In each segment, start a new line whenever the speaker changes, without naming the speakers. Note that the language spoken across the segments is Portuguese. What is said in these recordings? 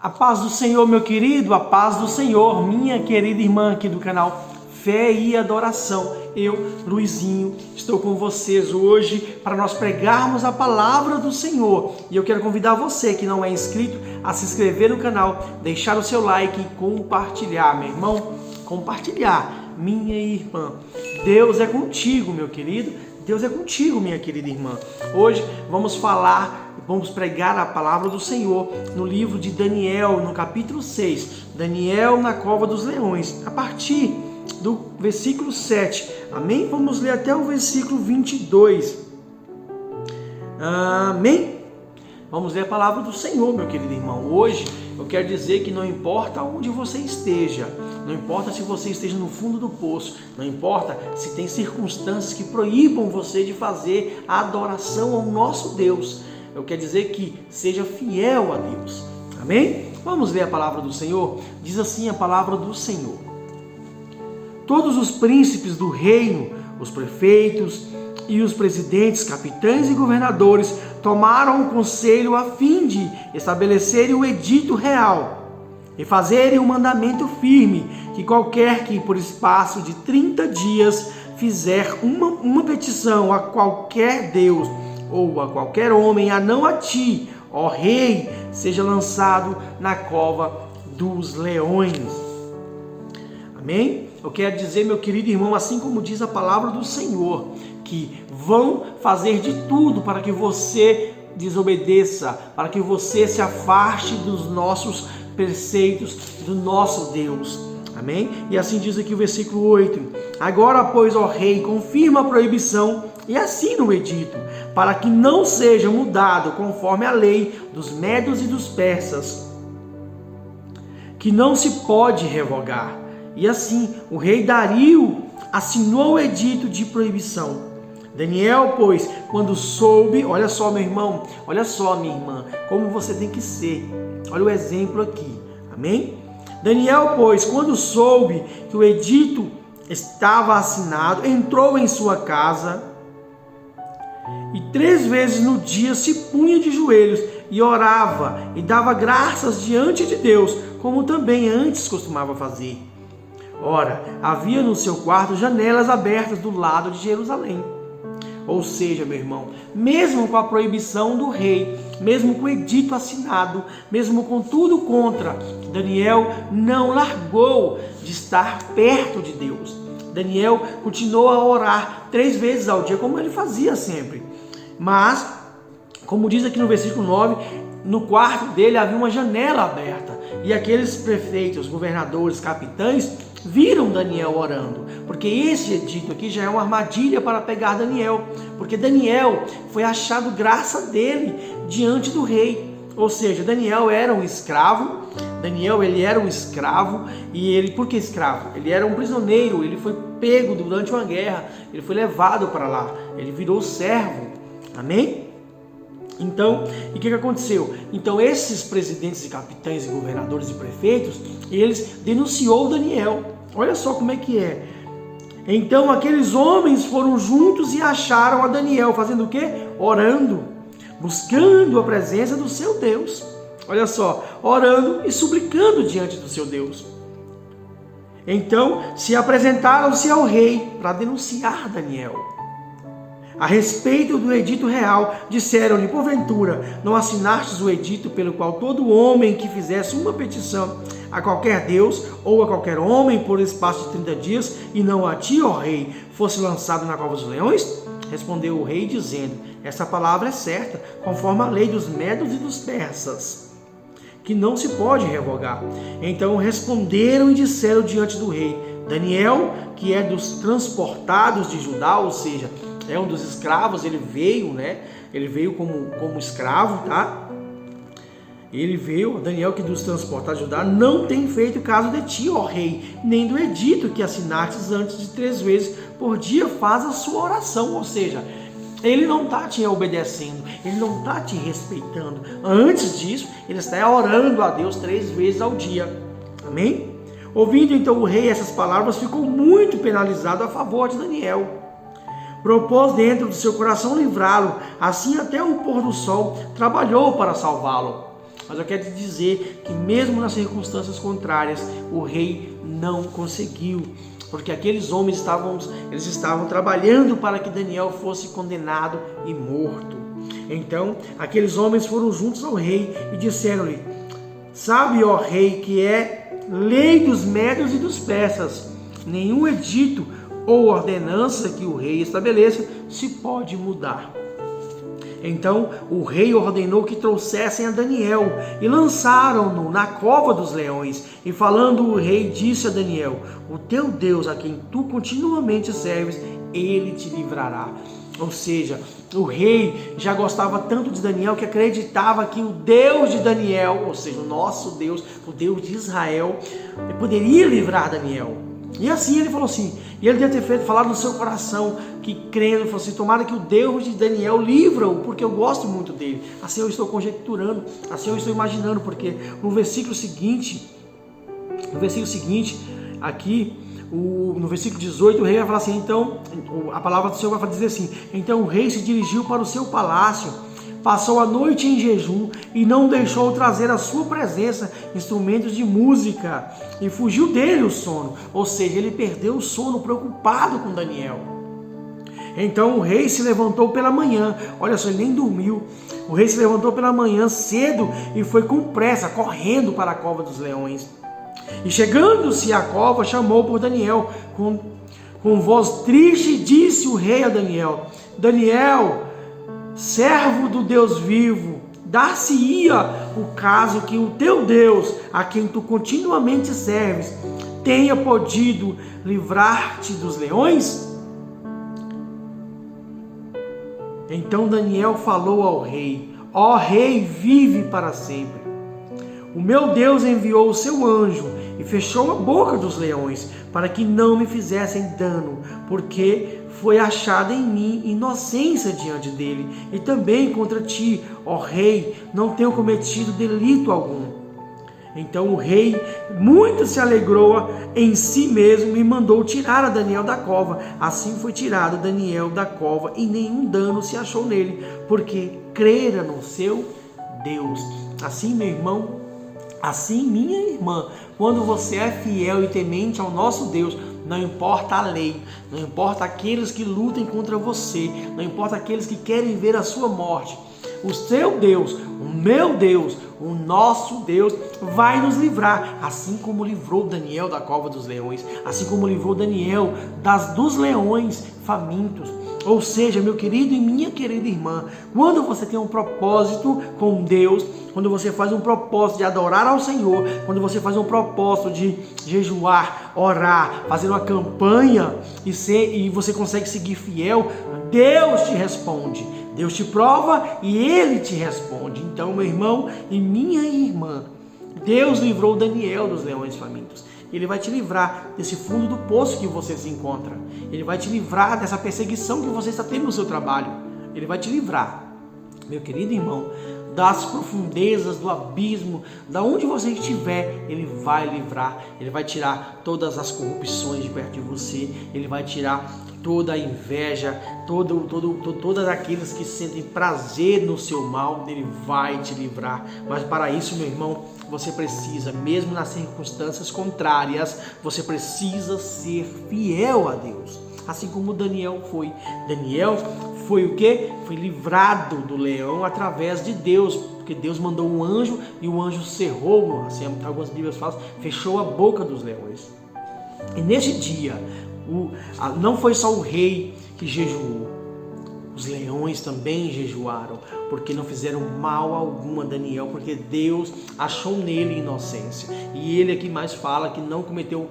A paz do Senhor, meu querido, a paz do Senhor, minha querida irmã aqui do canal Fé e Adoração. Eu, Luizinho, estou com vocês hoje para nós pregarmos a palavra do Senhor. E eu quero convidar você que não é inscrito a se inscrever no canal, deixar o seu like e compartilhar, meu irmão, compartilhar, minha irmã. Deus é contigo, meu querido. Deus é contigo, minha querida irmã. Hoje vamos pregar a palavra do Senhor no livro de Daniel, no capítulo 6. Daniel na cova dos leões, a partir do versículo 7. Amém? Vamos ler até o versículo 22. Amém? Vamos ler a palavra do Senhor, meu querido irmão. Hoje eu quero dizer que não importa onde você esteja, não importa se você esteja no fundo do poço, não importa se tem circunstâncias que proíbam você de fazer a adoração ao nosso Deus. Eu quero dizer que seja fiel a Deus. Amém? Vamos ler a palavra do Senhor? Diz assim a palavra do Senhor: todos os príncipes do reino, os prefeitos e os presidentes, capitães e governadores tomaram um conselho a fim de estabelecerem o edito real e fazerem um mandamento firme que qualquer que por espaço de 30 dias fizer uma petição a qualquer Deus ou a qualquer homem, a não a ti, ó rei, seja lançado na cova dos leões. Amém? Eu quero dizer, meu querido irmão, assim como diz a palavra do Senhor, que vão fazer de tudo para que você desobedeça, para que você se afaste dos nossos preceitos, do nosso Deus. Amém? E assim diz aqui o versículo 8: agora, pois, ó rei, confirma a proibição e assina o edito, para que não seja mudado conforme a lei dos medos e dos persas, que não se pode revogar. E assim o rei Dario assinou o edito de proibição. Daniel, pois, quando soube, olha só, meu irmão, olha só, minha irmã, como você tem que ser. Olha o exemplo aqui. Amém? Daniel, pois, quando soube que o edito estava assinado, entrou em sua casa e 3 vezes no dia se punha de joelhos e orava e dava graças diante de Deus, como também antes costumava fazer. Ora, havia no seu quarto janelas abertas do lado de Jerusalém. Ou seja, meu irmão, mesmo com a proibição do rei, mesmo com o edito assinado, mesmo com tudo contra, Daniel não largou de estar perto de Deus. Daniel continuou a orar 3 vezes ao dia, como ele fazia sempre. Mas, como diz aqui no versículo 9, no quarto dele havia uma janela aberta. E aqueles prefeitos, governadores, capitães viram Daniel orando, porque esse edito aqui já é uma armadilha para pegar Daniel, porque Daniel foi achado graça dele diante do rei. Ou seja, Daniel era um escravo. Daniel, ele era um escravo. E ele, por que escravo? Ele era um prisioneiro, ele foi pego durante uma guerra, ele foi levado para lá, ele virou servo. Amém? Então, e o que aconteceu? Então, esses presidentes e capitães e governadores e prefeitos, eles denunciou Daniel. Olha só como é que é. Então, aqueles homens foram juntos e acharam a Daniel, fazendo o quê? Orando, buscando a presença do seu Deus. Olha só, orando e suplicando diante do seu Deus. Então, se apresentaram-se ao rei para denunciar Daniel. A respeito do edito real, disseram-lhe: porventura, não assinastes o edito pelo qual todo homem que fizesse uma petição a qualquer Deus ou a qualquer homem por espaço de 30 dias, e não a ti, ó rei, fosse lançado na cova dos leões? Respondeu o rei, dizendo: essa palavra é certa, conforme a lei dos medos e dos persas, que não se pode revogar. Então responderam e disseram diante do rei: Daniel, que é dos transportados de Judá, ou seja, é um dos escravos, ele veio, Ele veio como escravo, tá? Ele veio, Daniel, que dos transportados de Judá, não tem feito caso de ti, ó rei, nem do edito que assinastes antes de 3 vezes por dia faz a sua oração. Ou seja, ele não está te obedecendo, ele não está te respeitando. Antes disso, ele está orando a Deus 3 vezes ao dia. Amém? Ouvindo então o rei essas palavras, ficou muito penalizado a favor de Daniel. Propôs dentro do seu coração livrá-lo, assim até o pôr do sol trabalhou para salvá-lo. Mas eu quero te dizer que mesmo nas circunstâncias contrárias, o rei não conseguiu, porque aqueles homens estavam trabalhando para que Daniel fosse condenado e morto. Então, aqueles homens foram juntos ao rei e disseram-lhe: sabe, ó rei, que é lei dos médios e dos persas, nenhum edito ou ordenança que o rei estabeleça se pode mudar. Então o rei ordenou que trouxessem a Daniel e lançaram-no na cova dos leões. E falando o rei disse a Daniel: o teu Deus, a quem tu continuamente serves, ele te livrará. Ou seja, o rei já gostava tanto de Daniel que acreditava que o Deus de Daniel, ou seja, o nosso Deus, o Deus de Israel, poderia livrar Daniel. E assim ele falou assim, e ele deve ter falado no seu coração, que crendo, falou assim: tomara que o Deus de Daniel livra-o, porque eu gosto muito dele. Assim eu estou conjecturando, assim eu estou imaginando, porque no versículo seguinte, aqui, no versículo 18, o rei vai falar assim, então, a palavra do Senhor vai dizer assim: então o rei se dirigiu para o seu palácio, passou a noite em jejum e não deixou trazer à sua presença instrumentos de música, e fugiu dele o sono. Ou seja, ele perdeu o sono preocupado com Daniel. Então o rei se levantou pela manhã, olha só, ele nem dormiu. O rei se levantou pela manhã cedo e foi com pressa, correndo para a cova dos leões. E chegando-se à cova, chamou por Daniel com voz triste, disse o rei a Daniel: Daniel, servo do Deus vivo, dar-se-ia o caso que o teu Deus, a quem tu continuamente serves, tenha podido livrar-te dos leões? Então Daniel falou ao rei: ó rei, vive para sempre. O meu Deus enviou o seu anjo e fechou a boca dos leões, para que não me fizessem dano, porque foi achada em mim inocência diante dele, e também contra ti, ó rei, não tenho cometido delito algum. Então o rei muito se alegrou em si mesmo e mandou tirar a Daniel da cova. Assim foi tirado Daniel da cova e nenhum dano se achou nele, porque crera no seu Deus. Assim, meu irmão, assim, minha irmã, quando você é fiel e temente ao nosso Deus, não importa a lei, não importa aqueles que lutem contra você, não importa aqueles que querem ver a sua morte, o seu Deus, o meu Deus, o nosso Deus vai nos livrar, assim como livrou Daniel da cova dos leões, assim como livrou Daniel dos leões famintos. Ou seja, meu querido e minha querida irmã, quando você tem um propósito com Deus, quando você faz um propósito de adorar ao Senhor, quando você faz um propósito de jejuar, orar, fazer uma campanha e você consegue seguir fiel, Deus te responde, Deus te prova e Ele te responde. Então, meu irmão e minha irmã, Deus livrou Daniel dos leões famintos. Ele vai te livrar desse fundo do poço que você se encontra. Ele vai te livrar dessa perseguição que você está tendo no seu trabalho. Ele vai te livrar, meu querido irmão, das profundezas, do abismo, da onde você estiver. Ele vai livrar. Ele vai tirar todas as corrupções de perto de você. Ele vai tirar toda a inveja, todas aqueles que sentem prazer no seu mal. Ele vai te livrar. Mas para isso, meu irmão, você precisa, mesmo nas circunstâncias contrárias, você precisa ser fiel a Deus. Assim como Daniel foi. Daniel foi o quê? Foi livrado do leão através de Deus, porque Deus mandou um anjo e o anjo cerrou, assim, algumas Bíblias falam, fechou a boca dos leões. E nesse dia, não foi só o rei que jejuou, os leões também jejuaram, porque não fizeram mal algum a Daniel, porque Deus achou nele inocência. E ele aqui mais fala que não cometeu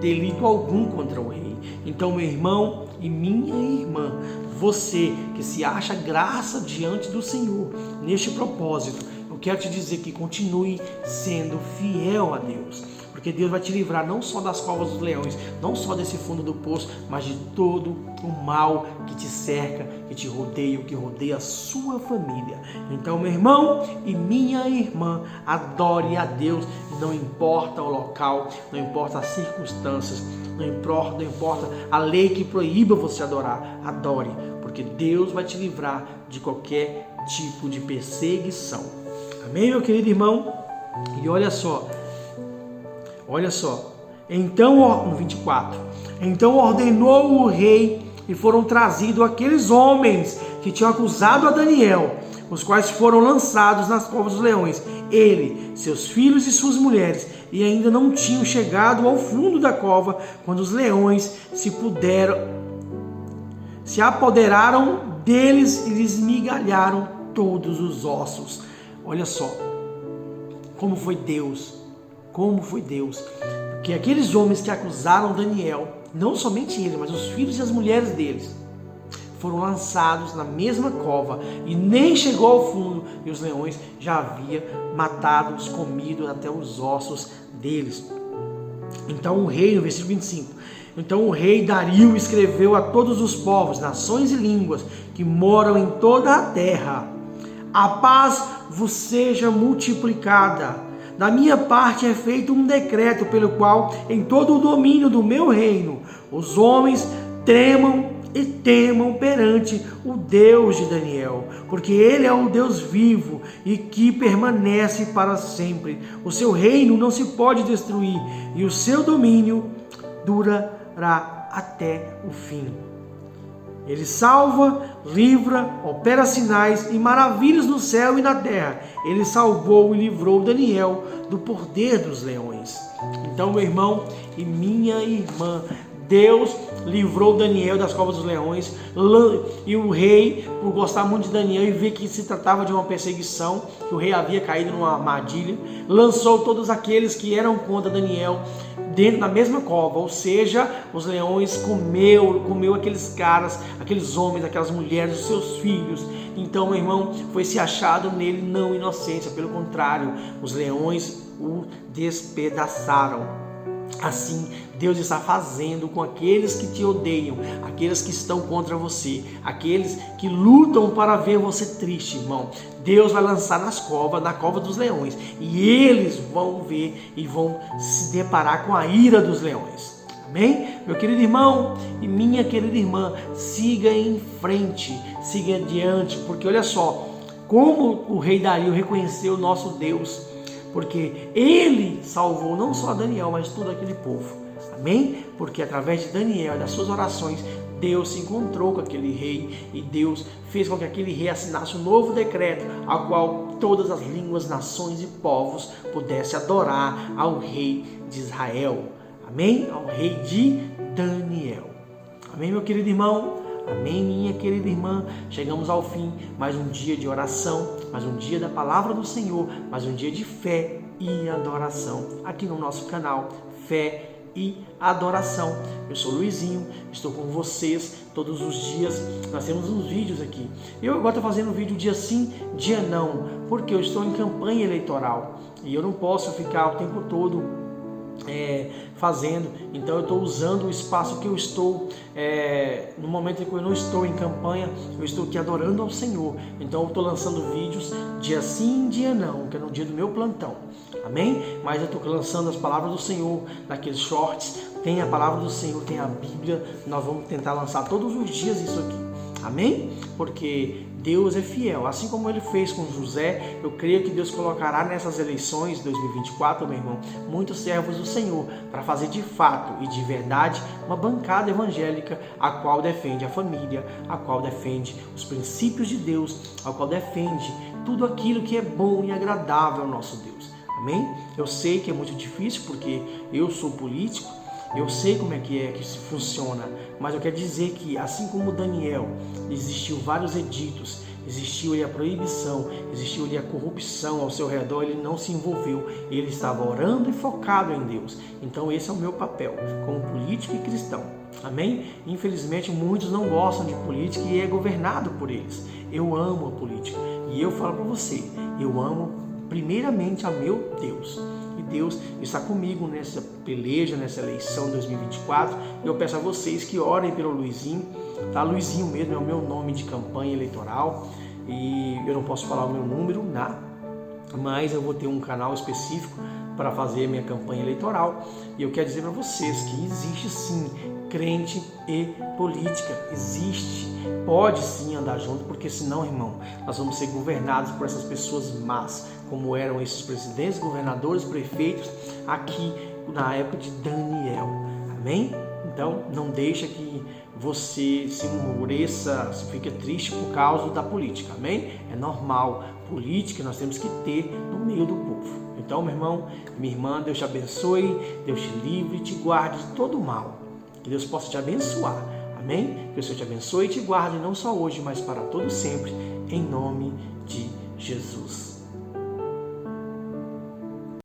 delito algum contra o rei. Então, meu irmão e minha irmã, você que se acha graça diante do Senhor, neste propósito, eu quero te dizer que continue sendo fiel a Deus, porque Deus vai te livrar não só das covas dos leões, não só desse fundo do poço, mas de todo o mal que te cerca, que te rodeia, que rodeia a sua família. Então, meu irmão e minha irmã, adore a Deus, não importa o local, não importa as circunstâncias, não importa a lei que proíba você adorar, adore, porque Deus vai te livrar de qualquer tipo de perseguição. Amém, meu querido irmão? E olha só, então, no 24, então ordenou o rei e foram trazidos aqueles homens que tinham acusado a Daniel, os quais foram lançados nas covas dos leões, ele, seus filhos e suas mulheres, e ainda não tinham chegado ao fundo da cova, quando os leões se apoderaram deles e lhes migalharam todos os ossos. Olha só, como foi Deus, porque aqueles homens que acusaram Daniel, não somente ele, mas os filhos e as mulheres deles, foram lançados na mesma cova e nem chegou ao fundo, e os leões já haviam matado, comido até os ossos deles. Então o rei, no versículo 25, então o rei Dario escreveu a todos os povos, nações e línguas que moram em toda a terra: a paz vos seja multiplicada. Da minha parte é feito um decreto pelo qual, em todo o domínio do meu reino, os homens tremam e temam perante o Deus de Daniel, porque ele é o Deus vivo e que permanece para sempre. O seu reino não se pode destruir e o seu domínio durará até o fim. Ele salva, livra, opera sinais e maravilhas no céu e na terra. Ele salvou e livrou Daniel do poder dos leões. Então, meu irmão e minha irmã, Deus livrou Daniel das covas dos leões, e o rei, por gostar muito de Daniel e ver que se tratava de uma perseguição, que o rei havia caído numa armadilha, lançou todos aqueles que eram contra Daniel dentro da mesma cova, ou seja, os leões comeu aqueles caras, aqueles homens, aquelas mulheres, os seus filhos. Então, meu irmão, foi se achado nele não inocência, pelo contrário, os leões o despedaçaram. Assim, Deus está fazendo com aqueles que te odeiam, aqueles que estão contra você, aqueles que lutam para ver você triste, irmão. Deus vai lançar na cova dos leões, e eles vão ver e vão se deparar com a ira dos leões. Amém? Meu querido irmão e minha querida irmã, siga em frente, siga adiante, porque olha só, como o rei Dario reconheceu o nosso Deus, porque ele salvou não só Daniel, mas todo aquele povo. Amém? Porque através de Daniel e das suas orações, Deus se encontrou com aquele rei e Deus fez com que aquele rei assinasse um novo decreto, ao qual todas as línguas, nações e povos pudessem adorar ao rei de Israel. Amém? Ao rei de Daniel. Amém, meu querido irmão? Amém, minha querida irmã? Chegamos ao fim, mais um dia de oração, mais um dia da palavra do Senhor, mais um dia de fé e adoração aqui no nosso canal Fé e Adoração. Eu sou Luizinho, estou com vocês todos os dias. Nós temos uns vídeos aqui. Eu agora estou fazendo um vídeo dia sim, dia não, porque eu estou em campanha eleitoral e eu não posso ficar o tempo todo fazendo, então eu estou usando o espaço que eu estou no momento em que eu não estou em campanha, eu estou aqui adorando ao Senhor, então eu estou lançando vídeos dia sim, dia não, que é no dia do meu plantão, amém? Mas eu estou lançando as palavras do Senhor, naqueles shorts, tem a palavra do Senhor, tem a Bíblia, nós vamos tentar lançar todos os dias isso aqui, amém? Porque Deus é fiel, assim como Ele fez com José. Eu creio que Deus colocará nessas eleições de 2024, meu irmão, muitos servos do Senhor, para fazer de fato e de verdade uma bancada evangélica, a qual defende a família, a qual defende os princípios de Deus, a qual defende tudo aquilo que é bom e agradável ao nosso Deus. Amém? Eu sei que é muito difícil, porque eu sou político, eu sei como é que se funciona, mas eu quero dizer que, assim como Daniel, existiu vários editos, existiu ali a proibição, existiu ali a corrupção ao seu redor, ele não se envolveu, ele estava orando e focado em Deus. Então esse é o meu papel, como político e cristão. Amém? Infelizmente muitos não gostam de política e é governado por eles. Eu amo a política e eu falo para você, eu amo primeiramente a meu Deus. E Deus está comigo nessa peleja, nessa eleição 2024. Eu peço a vocês que orem pelo Luizinho, tá? Luizinho mesmo é o meu nome de campanha eleitoral e eu não posso falar o meu número, mas eu vou ter um canal específico para fazer minha campanha eleitoral. E eu quero dizer para vocês que existe sim crente e política. Existe, pode sim andar junto, porque senão, irmão, nós vamos ser governados por essas pessoas más, como eram esses presidentes, governadores, prefeitos, aqui na época de Daniel. Amém? Então, não deixa que você se enmureça, se fica triste por causa da política. Amém? É normal. Política nós temos que ter no meio do povo. Então, meu irmão, minha irmã, Deus te abençoe, Deus te livre e te guarde de todo mal. Que Deus possa te abençoar. Amém? Que o Senhor te abençoe e te guarde não só hoje, mas para todo sempre, em nome de Jesus.